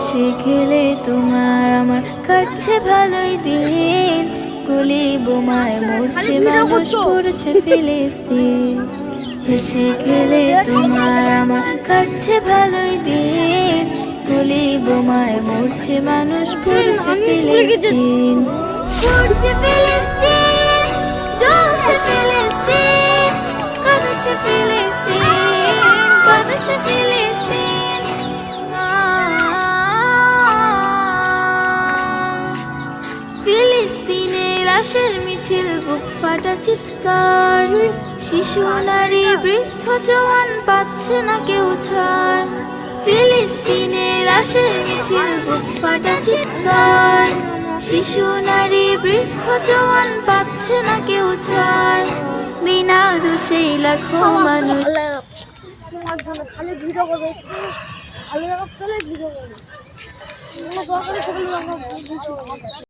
হেসে খেলে তোমার আমার কাটছে ভালোই দিন, গুলি বোমায় মরছে মানুষ, পড়ছে ফিলিস্তিন। হেসে খেলে তোমার আমার কাটছে ভালোই দিন, গুলি বোমায় মরছে মানুষ, পড়ছে ফিলিস্তিন। পড়ছে ফিলিস্তিন, জ্বলছে ফিলিস্তিন, কাঁদছে ফিলিস্তিন, কাঁদছে ফিলিস্তিন। ফিলিস্তিনের লাশের মিছিল, বুক ফাটা চিৎকার, শিশু নারী বৃদ্ধ জওয়ান পাচ্ছে না কেউ ছাড়। ফিলিস্তিনের লাশের মিছিল, বুক ফাটা চিৎকার, শিশু নারী বৃদ্ধ জওয়ান পাচ্ছে না কেউ ছাড়। বিনা দোষেই লাখো মানুষ তোমার জন্য খালি ভিডিও করবে, ভালো জায়গা পেলে ভিডিও করবে।